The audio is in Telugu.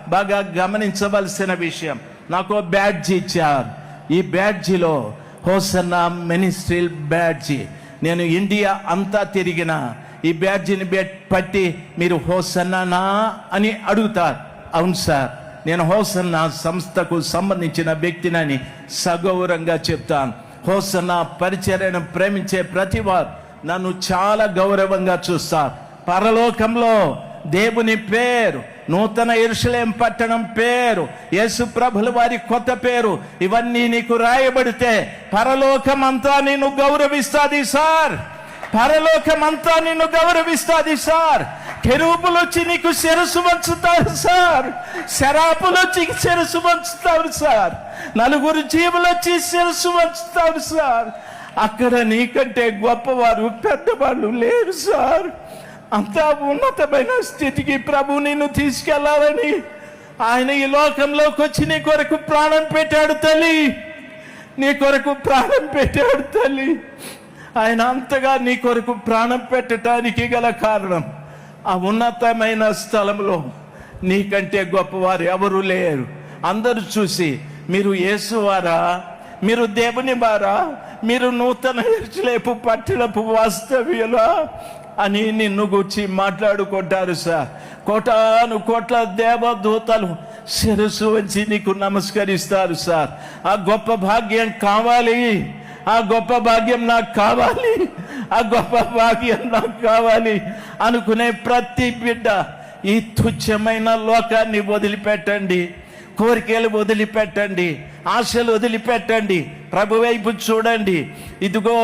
బాగా గమనించవలసిన విషయం. నాకు బ్యాడ్జి ఇచ్చారు. ఈ బ్యాడ్జిలో హోసన్నా మినిస్ట్రీ బ్యాడ్జి. నేను ఇండియా అంతా తిరిగిన ఈ బ్యాడ్జిని పట్టి మీరు హోసన్నానా అని అడుగుతారు. అవును సార్, నేను హోసన్నా సంస్థకు సంబంధించిన వ్యక్తినని సగౌరవంగా చెప్తాను. హోసన్నా పరిచర్యను ప్రేమించే ప్రతివారు నన్ను చాలా గౌరవంగా చూస్తారు. పరలోకంలో దేవుని పేరు, నూతన యెరూషలేము పట్టణం పేరు, యేసు ప్రభుల వారి కొత్త పేరు, ఇవన్నీ నీకు రాయబడితే పరలోకమంతా నిన్ను గౌరవిస్తాది సార్. పరలోకమంతా నిన్ను గౌరవిస్తాది సార్. కెరూబులు వచ్చి నీకు శిరస్సు వంచుతారు సార్. శరాపులు వచ్చి శిరస్సు వంచుతారు సార్. నలుగురు జీవులు వచ్చి శిరస్సు వంచుతారు సార్. అక్కడ నీకంటే గొప్పవారు పెద్దవాళ్ళు లేరు సార్. అంతా ఉన్నతమైన స్థితికి ప్రభు నిన్ను తీసుకెళ్లాలని ఆయన ఈ లోకంలోకి వచ్చి నీ కొరకు ప్రాణం పెట్టాడు తల్లి. నీ కొరకు ప్రాణం పెట్టాడు తల్లి. ఆయన అంతగా నీ కొరకు ప్రాణం పెట్టడానికి గల కారణం, ఆ ఉన్నతమైన స్థలంలో నీకంటే గొప్పవారు ఎవరు లేరు. అందరూ చూసి మీరు యేసువారా, మీరు దేవుని వారా, మీరు నూతన యెరూషలేము పట్టణపు వాస్తవ్యులా అని నిన్ను గురించి మాట్లాడుకుంటారు సార్. కోటాను కోట్ల దేవదూతలు శిరస్సు వంచి నీకు నమస్కరిస్తారు సార్. ఆ గొప్ప భాగ్యం కావాలి, ఆ గొప్ప భాగ్యం నాకు కావాలి, ఆ గొప్ప భాగ్యం నాకు కావాలి అనుకునే ప్రతి బిడ్డ ఈ తుచ్చమైన లోకాన్ని వదిలిపెట్టండి. కోరికలు వదిలిపెట్టండి, ఆశలు వదిలిపెట్టండి, ప్రభు వైపు చూడండి. ఇదిగో